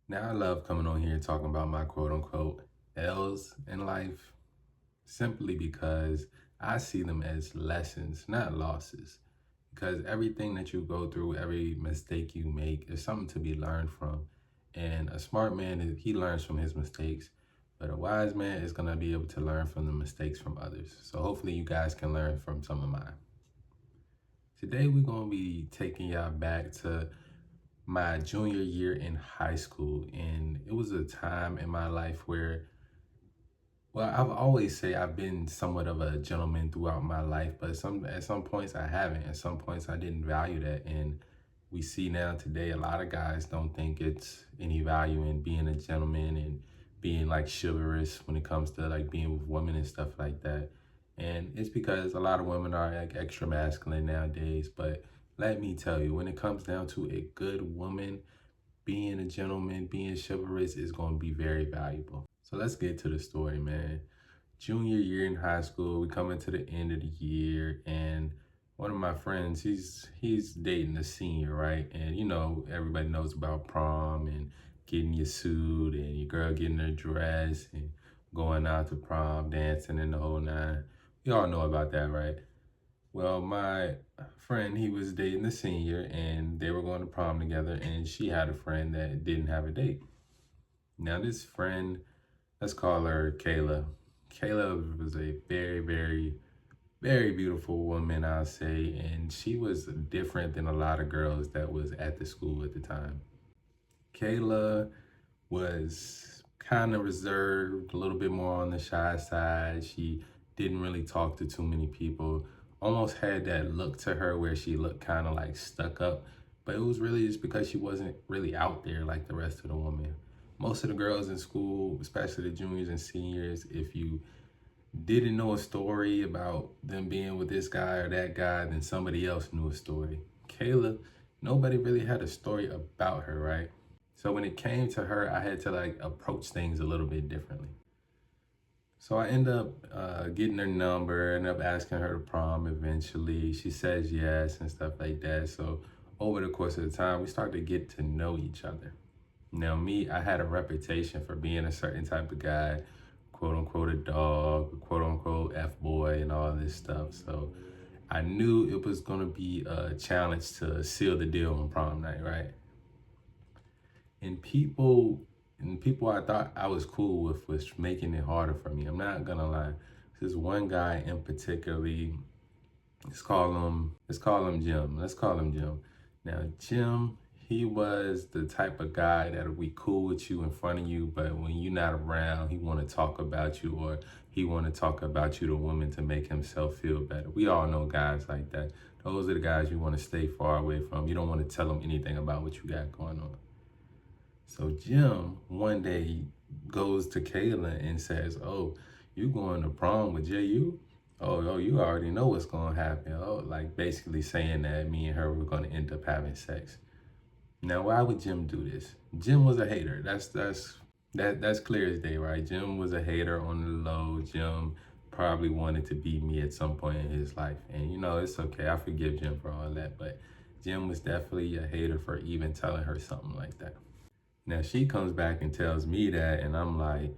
Now, I love coming on here talking about my quote unquote L's in life simply because I see them as lessons, not losses. Because everything that you go through, every mistake you make is something to be learned from. And a smart man, he learns from his mistakes, but a wise man is going to be able to learn from the mistakes from others. So hopefully you guys can learn from some of mine. Today, we're going to be taking y'all back to my junior year in high school. And it was a time in my life where, well, I've always say I've been somewhat of a gentleman throughout my life, but at some points I haven't. At some points I didn't value that. And we see now today a lot of guys don't think it's any value in being a gentleman and being like chivalrous when it comes to like being with women and stuff like that. And it's because a lot of women are like extra masculine nowadays. But let me tell you, when it comes down to a good woman, being a gentleman, being chivalrous is going to be very valuable. So let's get to the story, man. Junior year in high school, we coming to the end of the year, and one of my friends, he's dating a senior, right? And you know, everybody knows about prom and getting your suit and your girl getting her dress and going out to prom, dancing and the whole nine. We all know about that, right? Well, my friend, he was dating the senior and they were going to prom together, and she had a friend that didn't have a date. Now, this friend, let's call her Kayla. Kayla was a very, very, very beautiful woman, I'll say, and she was different than a lot of girls that was at the school at the time. Kayla was kind of reserved, a little bit more on the shy side. She didn't really talk to too many people. Almost had that look to her where she looked kind of like stuck up, but it was really just because she wasn't really out there like the rest of the women. Most of the girls in school, especially the juniors and seniors, if you didn't know a story about them being with this guy or that guy, then somebody else knew a story. Kayla, nobody really had a story about her, right? So when it came to her, I had to like approach things a little bit differently. So I end up getting her number, end up asking her to prom eventually. She says yes and stuff like that. So over the course of the time, we started to get to know each other. Now, me, I had a reputation for being a certain type of guy, quote unquote, a dog, quote unquote, F boy, and all this stuff. So I knew it was going to be a challenge to seal the deal on prom night, right? And people I thought I was cool with was making it harder for me. I'm not gonna lie. This one guy in particularly, let's call him Jim. Let's call him Jim. Now Jim, he was the type of guy that'll be cool with you in front of you, but when you're not around, he wanna talk about you, or he wanna talk about you to women to make himself feel better. We all know guys like that. Those are the guys you wanna stay far away from. You don't wanna tell them anything about what you got going on. So Jim one day goes to Kayla and says, "Oh, you going to prom with JU? Oh, you already know what's gonna happen." Oh, like basically saying that me and her were gonna end up having sex. Now, why would Jim do this? Jim was a hater. That's clear as day, right? Jim was a hater on the low. Jim probably wanted to be me at some point in his life, and you know it's okay. I forgive Jim for all that, but Jim was definitely a hater for even telling her something like that. Now she comes back and tells me that, and I'm like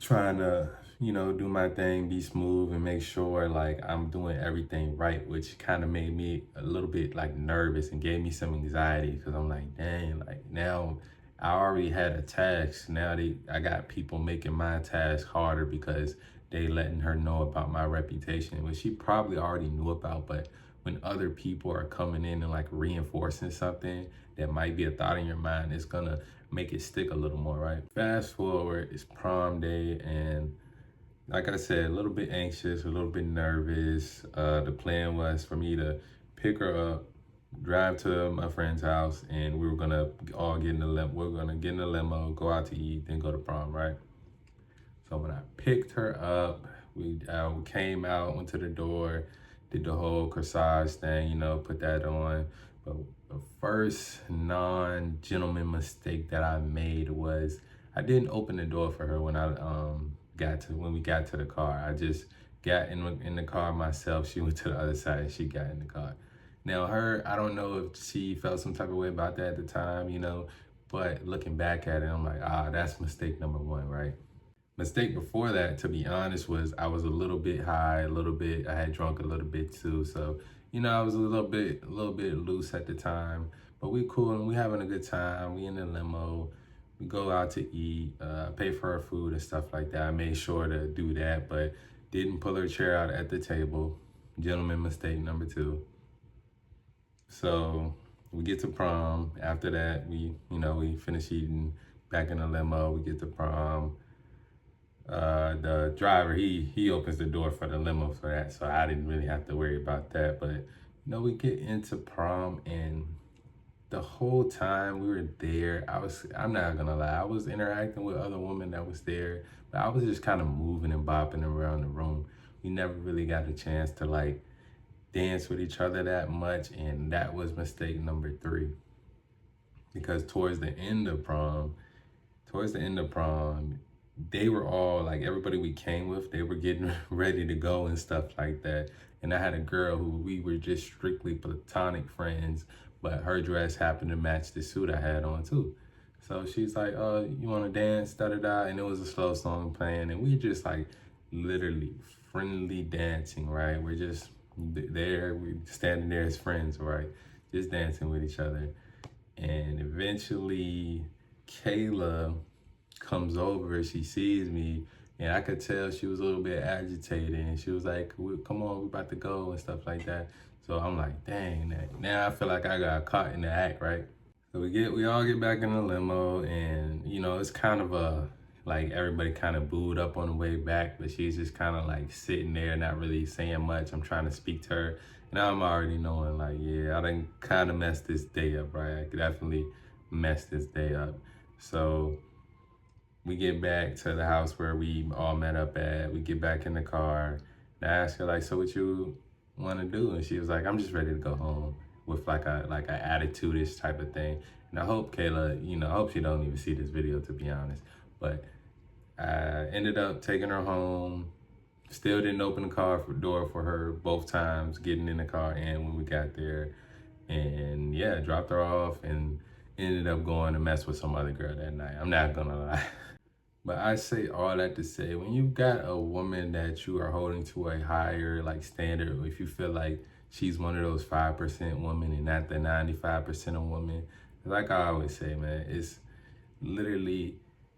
trying to, do my thing, be smooth, and make sure like I'm doing everything right, which kind of made me a little bit like nervous and gave me some anxiety because I'm like, dang, like now I already had a task. Now I got people making my task harder because they letting her know about my reputation, which she probably already knew about, but when other people are coming in and like reinforcing something that might be a thought in your mind, it's gonna make it stick a little more, right? Fast forward, it's prom day, and like I said, a little bit anxious, a little bit nervous. The plan was for me to pick her up, drive to my friend's house, and we were gonna all get in the limo. We're gonna get in the limo, go out to eat, then go to prom, right? So when I picked her up, we came out, went to the door, did the whole corsage thing, put that on. But the first non-gentleman mistake that I made was I didn't open the door for her when we got to the car. I just got in the car myself. She went to the other side and she got in the car. Now I don't know if she felt some type of way about that at the time, But looking back at it, I'm like, that's mistake number one, right? Mistake before that, to be honest, was I was a little bit high, I had drunk a little bit too. So, I was a little bit loose at the time, but we cool and we having a good time. We in the limo, we go out to eat, pay for our food and stuff like that. I made sure to do that, but didn't pull her chair out at the table. Gentleman mistake number two. So we get to prom. After that, we finish eating back in the limo. We get to prom. The driver, he opens the door for the limo for that, so I didn't really have to worry about that. But we get into prom, and the whole time we were there, I'm not gonna lie, I was interacting with other women that was there, but I was just kind of moving and bopping around the room. We never really got a chance to like dance with each other that much, and that was mistake number three. Because towards the end of prom, they were all like, everybody we came with, they were getting ready to go and stuff like that. And I had a girl who we were just strictly platonic friends, but her dress happened to match the suit I had on too. So she's like, "Oh, you want to dance?" Da da da. And it was a slow song playing, and we just like literally friendly dancing, right? We're just there, we standing there as friends, right? Just dancing with each other. And eventually, Kayla comes over, she sees me, and I could tell she was a little bit agitated, and she was like, "Come on, we're about to go," and stuff like that. So I'm like, dang, now I feel like I got caught in the act, right? So we all get back in the limo, and it's kind of like everybody kind of booed up on the way back, but she's just kind of like sitting there, not really saying much. I'm trying to speak to her, and I'm already knowing like, yeah, I done kind of messed this day up, right? I definitely messed this day up. So we get back to the house where we all met up at. We get back in the car, and I asked her like, "So what you want to do?" And she was like, "I'm just ready to go home," with like a attitude-ish type of thing. And I hope Kayla, I hope she don't even see this video, to be honest. But I ended up taking her home. Still didn't open the car door for her both times, getting in the car and when we got there. And yeah, dropped her off and ended up going to mess with some other girl that night. I'm not gonna lie. But I say all that to say, when you've got a woman that you are holding to a higher like standard, or if you feel like she's one of those 5% women and not the 95% of women, like I always say, man, it's literally,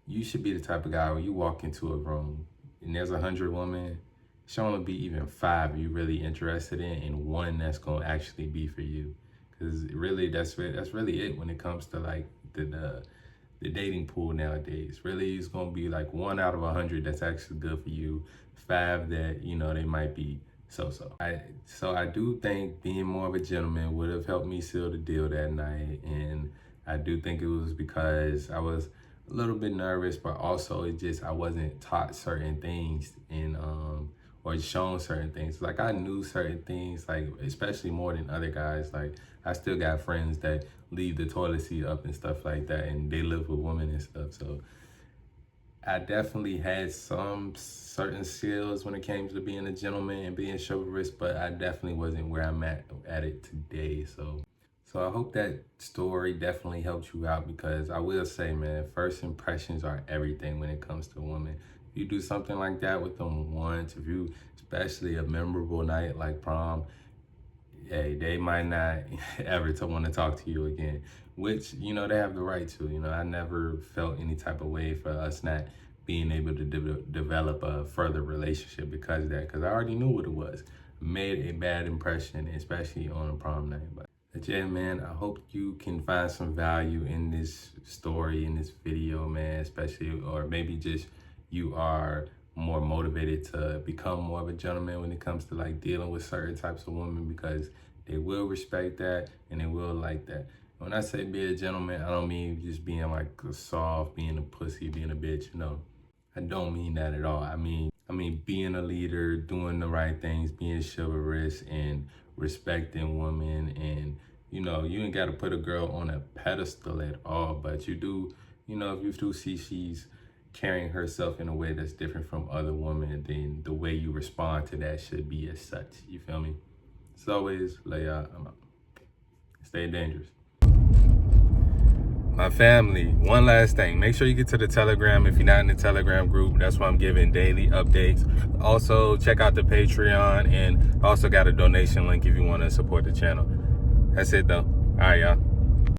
you should be the type of guy where you walk into a room and there's 100 women, it should only be even 5 you're really interested in, and 1 that's gonna actually be for you. Because really, that's really it when it comes to like the dating pool nowadays. Really, it's gonna be like 1 out of 100 that's actually good for you, 5 that they might be so. I do think being more of a gentleman would have helped me seal the deal that night, and I do think it was because I was a little bit nervous, but also I wasn't taught certain things and or shown certain things. Like I knew certain things, like especially more than other guys. Like I still got friends that leave the toilet seat up and stuff like that, and they live with women and stuff. So I definitely had some certain skills when it came to being a gentleman and being chivalrous, but I definitely wasn't where I'm at it today. So I hope that story definitely helped you out, because I will say, man, first impressions are everything when it comes to women. If you do something like that with them once, especially a memorable night like prom, hey, they might not ever want to talk to you again, which, they have the right to. I never felt any type of way for us not being able to develop a further relationship because of that, because I already knew what it was. Made a bad impression, especially on a prom night. But yeah, man, I hope you can find some value in this story, in this video, man, especially, or maybe just you are more motivated to become more of a gentleman when it comes to like dealing with certain types of women, because they will respect that and they will like that. When I say be a gentleman, I don't mean just being like a soft, being a pussy, being a bitch. No, I don't mean that at all. I mean being a leader, doing the right things, being chivalrous and respecting women. And you ain't got to put a girl on a pedestal at all, but you do, if you do see she's carrying herself in a way that's different from other women, then the way you respond to that should be as such. You feel me? As always, I'm out. Stay dangerous. My family, one last thing. Make sure you get to the Telegram if you're not in the Telegram group. That's why I'm giving daily updates. Also, check out the Patreon, and also got a donation link if you want to support the channel. That's it, though. All right, y'all.